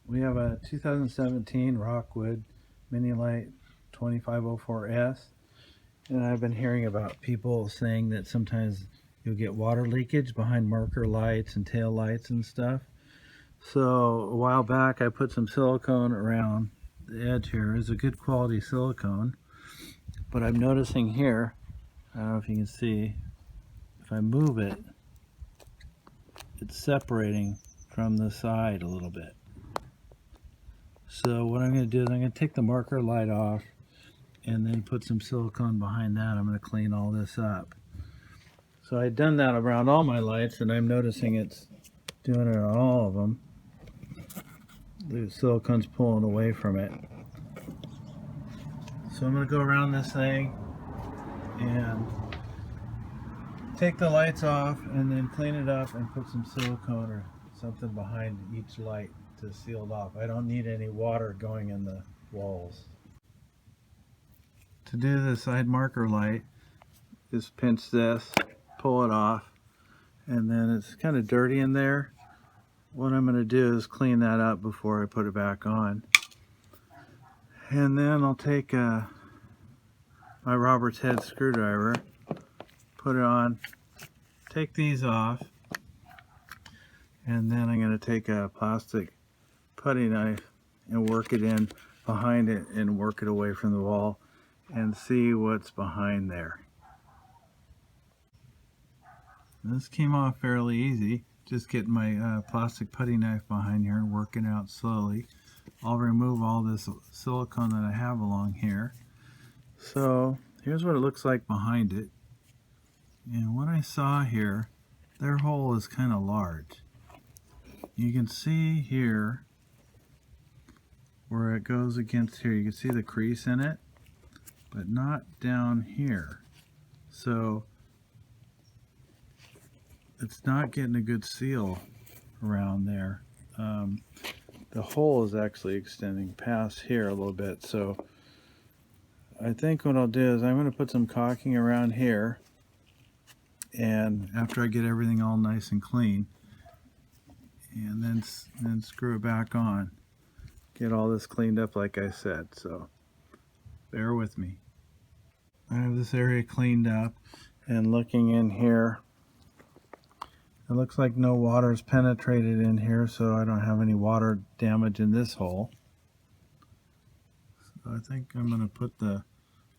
We have a 2017 Rockwood Mini Light 2504S, and I've been hearing about people saying that sometimes you'll get water leakage behind marker lights and tail lights and stuff. So a while back I put some silicone around the edge here. It's a good quality silicone, but I'm noticing here, I don't know if you can see, if I move it, it's separating from the side a little bit. So what I'm going to do is I'm going to take the marker light off and then put some silicone behind that. I'm going to clean all this up. So I've done that around all my lights, and I'm noticing it's doing it on all of them. The silicone's pulling away from it. So I'm going to go around this thing and take the lights off and then clean it up and put some silicone or something behind each light to seal it off. I don't need any water going in the walls. To do the side marker light, just pinch this, pull it off, and then it's kind of dirty in there. What I'm going to do is clean that up before I put it back on. And then I'll take my Robert's head screwdriver, put it on, take these off, and then I'm going to take a plastic putty knife and work it in behind it and work it away from the wall and see what's behind there. This came off fairly easy. Just getting my plastic putty knife behind here and working out slowly. I'll remove all this silicone that I have along here. So here's what it looks like behind it. And what I saw here, their hole is kind of large. You can see here where it goes against here. You can see the crease in it, but not down here. So it's not getting a good seal around there. The hole is actually extending past here a little bit. So I think what I'll do is I'm going to put some caulking around here, and after I get everything all nice and clean, and then screw it back on. Get all this cleaned up like I said, so bear with me. I have this area cleaned up, and looking in here, it looks like no water is penetrated in here, so I don't have any water damage in this hole. So I think I'm going to put the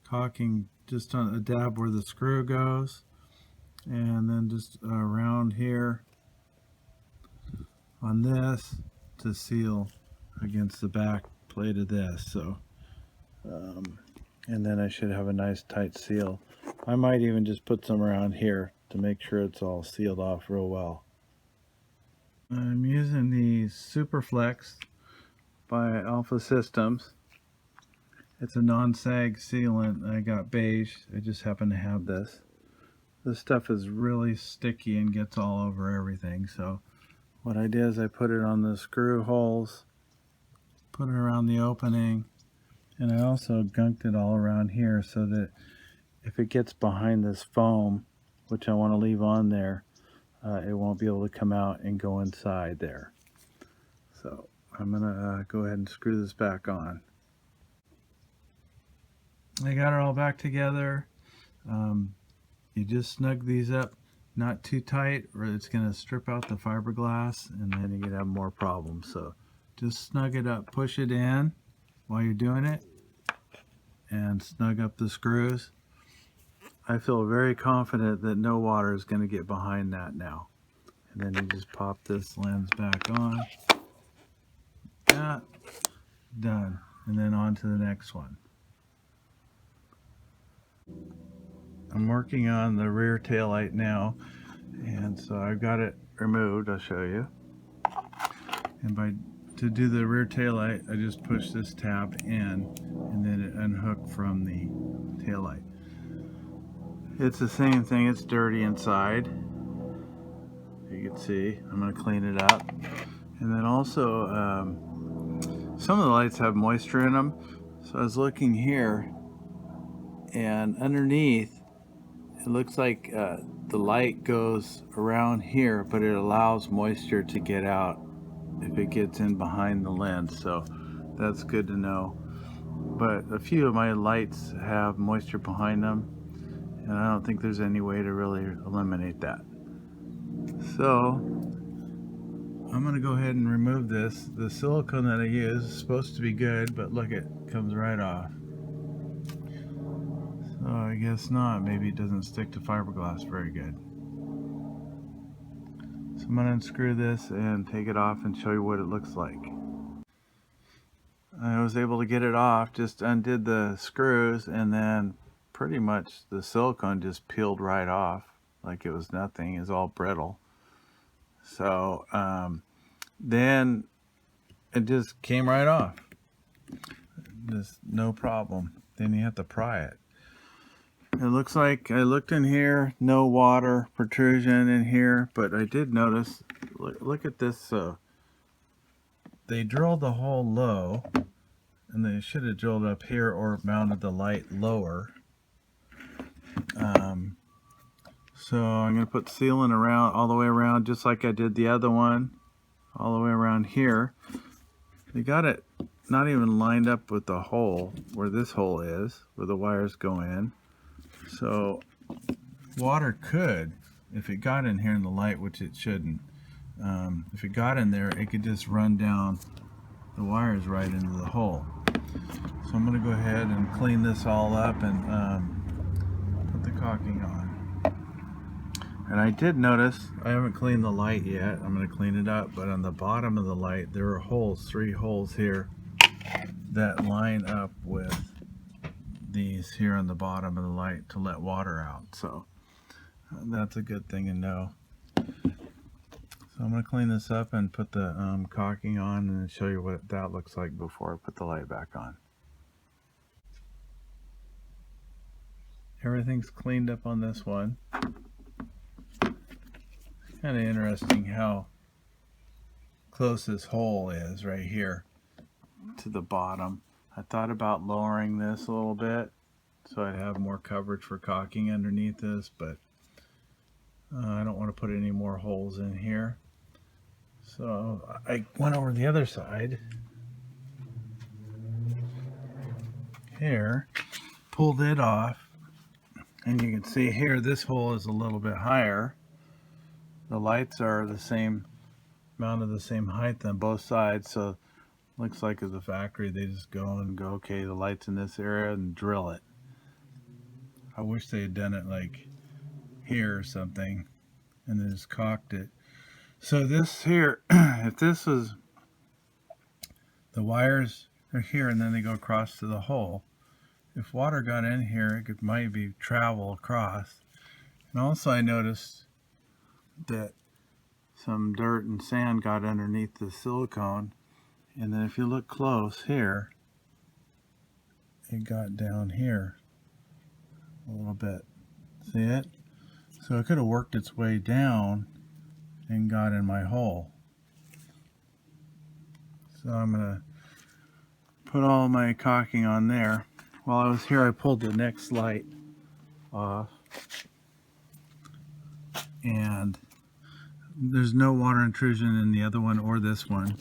caulking just on a dab where the screw goes, and then just around here on this to seal against the back plate of this. So and then I should have a nice tight seal. I might even just put some around here to make sure it's all sealed off real well. I'm using the Superflex by Alpha Systems. It's a non-sag sealant. I got beige. I just happen to have this. This stuff is really sticky and gets all over everything. So what I did is I put it on the screw holes, put it around the opening, and I also gunked it all around here so that if it gets behind this foam, which I want to leave on there, it won't be able to come out and go inside there. So I'm going to go ahead and screw this back on. I got it all back together. You just snug these up, not too tight, or it's going to strip out the fiberglass and then you can have more problems. So just snug it up, push it in while you're doing it, and snug up the screws. I feel very confident that no water is going to get behind that now. And then you just pop this lens back on. That, done. And then on to the next one. I'm working on the rear tail light now, and so I've got it removed. I'll show you. And to do the rear tail light, I just push this tab in, and then it unhooked from the tail light. It's the same thing. It's dirty inside. You can see. I'm going to clean it up. And then also, some of the lights have moisture in them. So I was looking here, and underneath, it looks like the light goes around here, but it allows moisture to get out if it gets in behind the lens, so that's good to know. But a few of my lights have moisture behind them, and I don't think there's any way to really eliminate that. So I'm going to go ahead and remove this. The silicone that I use is supposed to be good, but look, it comes right off. So I guess not. Maybe it doesn't stick to fiberglass very good. So I'm going to unscrew this and take it off and show you what it looks like. I was able to get it off, just undid the screws, and then pretty much the silicone just peeled right off like it was nothing. It's all brittle. So then it just came right off. Just no problem. Then you have to pry it. It looks like I looked in here, no water protrusion in here, but I did notice, look at this. They drilled the hole low, and they should have drilled up here or mounted the light lower. So I'm going to put sealant around, all the way around, just like I did the other one, all the way around here. They got it not even lined up with the hole where this hole is, where the wires go in. So water could, if it got in here in the light, which it shouldn't, if it got in there, it could just run down the wires right into the hole. So I'm going to go ahead and clean this all up and put the caulking on. And I did notice, I haven't cleaned the light yet, I'm going to clean it up, but on the bottom of the light there are holes, 3 holes here that line up with these here on the bottom of the light to let water out. So that's a good thing to know. So I'm going to clean this up and put the caulking on and show you what that looks like before I put the light back on. Everything's cleaned up on this one. Kind of interesting how close this hole is right here to the bottom. I thought about lowering this a little bit so I'd have more coverage for caulking underneath this, but I don't want to put any more holes in here. So I went over the other side here, pulled it off, and you can see here this hole is a little bit higher. The lights are the same, mounted the same height on both sides, so looks like at the factory they just go and go, okay, the light's in this area, and drill it. I wish they had done it like here or something and then just caulked it. So this here, if this was, the wires are here and then they go across to the hole. If water got in here, it could maybe travel across. And also I noticed that some dirt and sand got underneath the silicone, and then if you look close here, it got down here a little bit. See it? So it could have worked its way down and got in my hole. So I'm gonna put all my caulking on there. While I was here, I pulled the next light off, and there's no water intrusion in the other one or this one,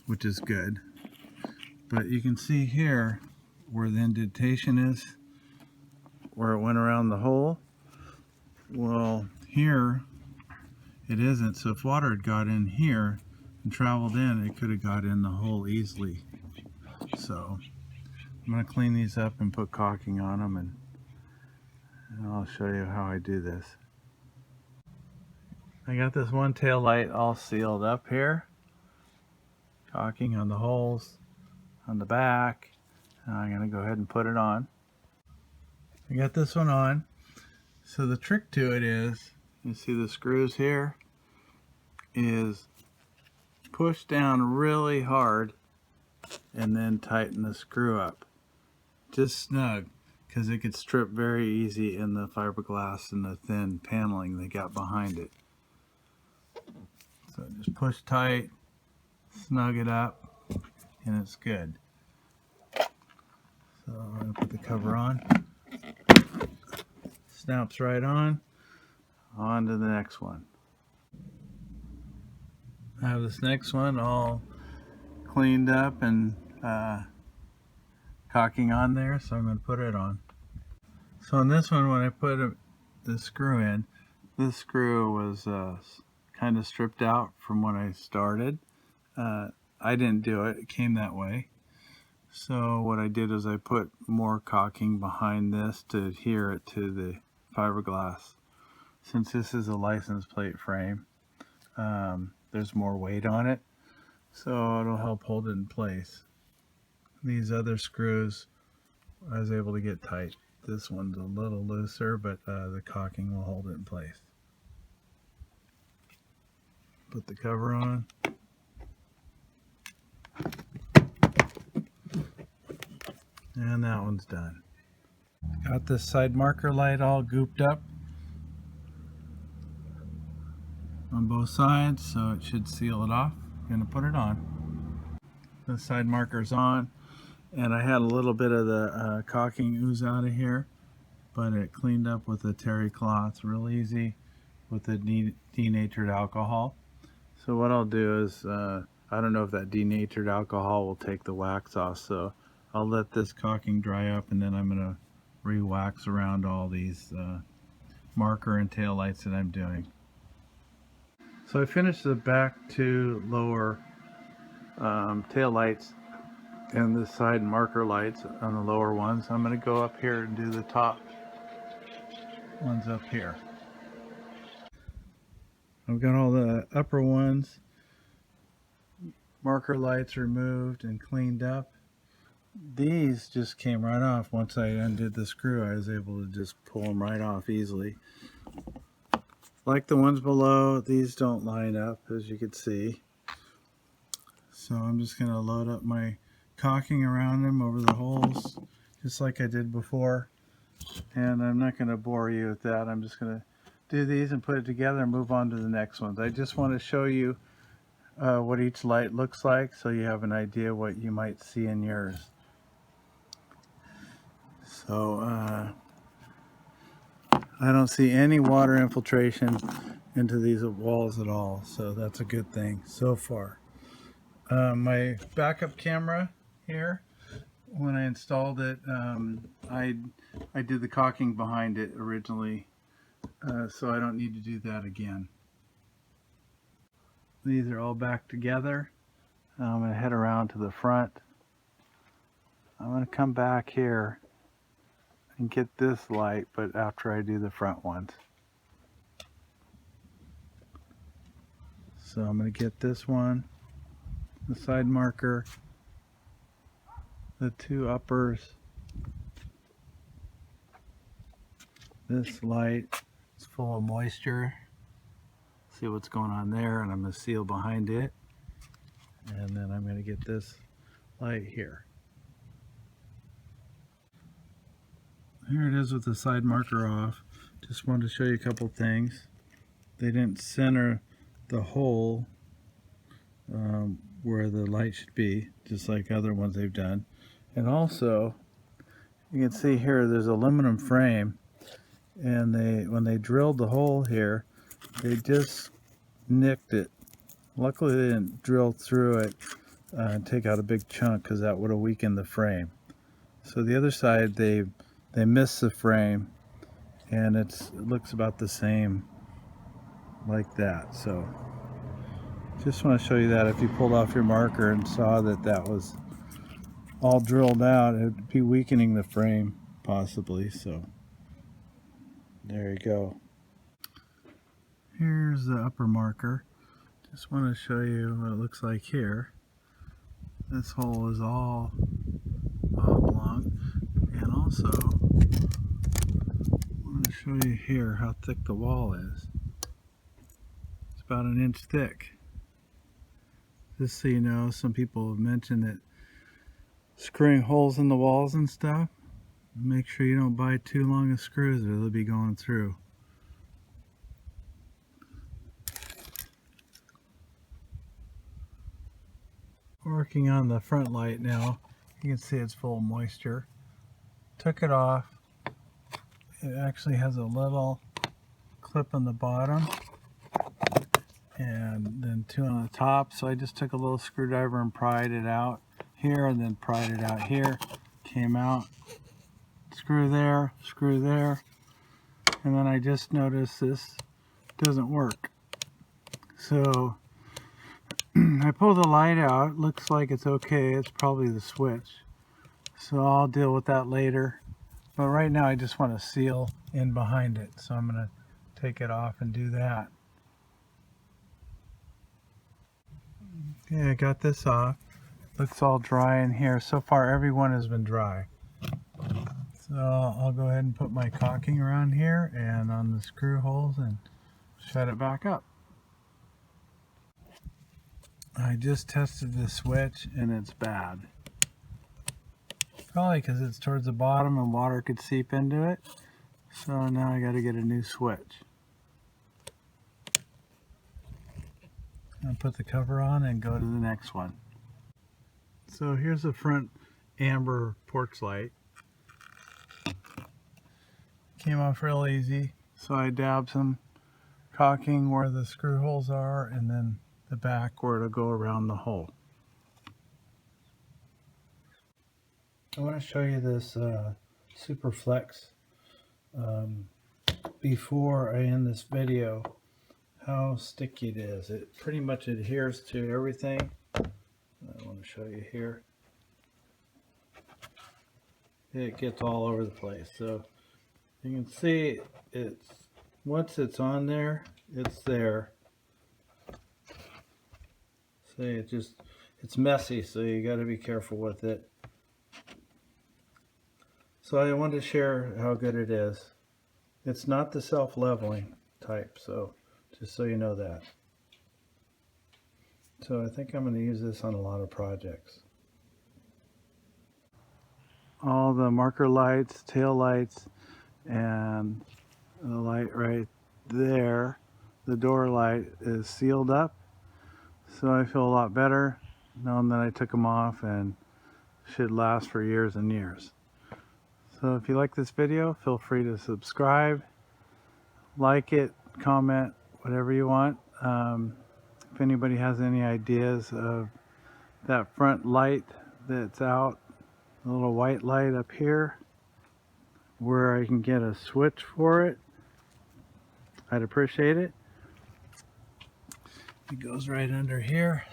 which is good. But you can see here where the indentation is, where it went around the hole. Well, here it isn't, so if water had got in here and traveled in, it could have got in the hole easily. So I'm going to clean these up and put caulking on them, and I'll show you how I do this. I got this one tail light all sealed up here, caulking on the holes on the back. Now I'm going to go ahead and put it on. I got this one on. So the trick to it is, you see the screws here, is push down really hard and then tighten the screw up. Just snug, because it could strip very easy in the fiberglass and the thin paneling they got behind it. So just push tight, snug it up, and it's good. So I'm going to put the cover on. Snaps right on to the next one. I have this next one all cleaned up and caulking on there, so I'm going to put it on. So on this one, when I put the screw in, this screw was kind of stripped out from when I started. I didn't do it, it came that way. So what I did is I put more caulking behind this to adhere it to the fiberglass. Since this is a license plate frame, there's more weight on it, so it'll help hold it in place. These other screws I was able to get tight. This one's a little looser, but the caulking will hold it in place. Put the cover on. And that one's done. Got this side marker light all gooped up on both sides, so it should seal it off. I'm gonna put it on. The side marker's on, and I had a little bit of the caulking ooze out of here, but it cleaned up with the terry cloth real easy with the denatured alcohol. So what I'll do is, I don't know if that denatured alcohol will take the wax off, so I'll let this caulking dry up, and then I'm going to re-wax around all these marker and tail lights that I'm doing. So I finished the back two lower tail lights and the side marker lights on the lower ones. I'm going to go up here and do the top ones up here. I've got all the upper ones, marker lights removed and cleaned up. These just came right off. Once I undid the screw, I was able to just pull them right off easily. Like the ones below, these don't line up, as you can see. So I'm just going to load up my caulking around them over the holes, just like I did before. And I'm not going to bore you with that. I'm just going to do these and put it together and move on to the next ones. I just want to show you what each light looks like, so you have an idea what you might see in yours. So I don't see any water infiltration into these walls at all, so that's a good thing so far. My backup camera here, when I installed it, I did the caulking behind it originally, so I don't need to do that again. These are all back together. I'm going to head around to the front. I'm going to come back here and get this light, but after I do the front ones. So I'm going to get this one, the side marker, the two uppers, this light is full of moisture. See what's going on there, and I'm going to seal behind it. And then I'm going to get this light here. Here it is with the side marker off. Just wanted to show you a couple things. They didn't center the hole where the light should be, just like other ones they've done. And also, you can see here there's aluminum frame, and when they drilled the hole here, they just nicked it. Luckily they didn't drill through it and take out a big chunk, because that would have weakened the frame. So the other side, they missed the frame, and it looks about the same like that. So just want to show you that if you pulled off your marker and saw that that was all drilled out, it would be weakening the frame possibly. So there you go. Here's the upper marker. Just want to show you what it looks like here. This hole is all oblong, and also I want to show you here how thick the wall is. It's about 1 inch thick. Just so you know, some people have mentioned that screwing holes in the walls and stuff, make sure you don't buy too long of screws or they'll be going through. Working on the front light now, you can see it's full of moisture. Took it off. It actually has a little clip on the bottom. and then 2 on the top. So I just took a little screwdriver and pried it out here, and then pried it out here. Came out, screw there, and then I just noticed this doesn't work. So I pull the light out, looks like it's okay, it's probably the switch. So I'll deal with that later. But right now I just want to seal in behind it. So I'm going to take it off and do that. Okay, I got this off. Looks all dry in here. So far every one has been dry. So I'll go ahead and put my caulking around here and on the screw holes and shut it back up. I just tested the switch and it's bad. Probably because it's towards the bottom and water could seep into it. So now I got to get a new switch. I'll put the cover on and go to the next one. So here's the front amber porch light. Came off real easy. So I dabbed some caulking where the screw holes are and then the back where it'll go around the hole. I want to show you this Super Flex before I end this video, how sticky it is. It pretty much adheres to everything. I want to show you here. It gets all over the place. So you can see it's once it's on there, it's there. See, it's messy, so you got to be careful with it. So I wanted to share how good it is. It's not the self-leveling type, so just so you know that. So I think I'm going to use this on a lot of projects. All the marker lights, tail lights, and the light right there, the door light, is sealed up. So I feel a lot better knowing that I took them off and should last for years and years. So if you like this video, feel free to subscribe, like it, comment, whatever you want. If anybody has any ideas of that front light that's out, a little white light up here, where I can get a switch for it, I'd appreciate it. It goes right under here,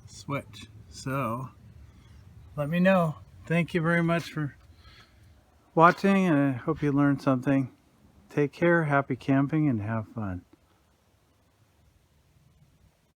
switch. So let me know. Thank you very much for watching, and I hope you learned something. Take care, happy camping, and have fun.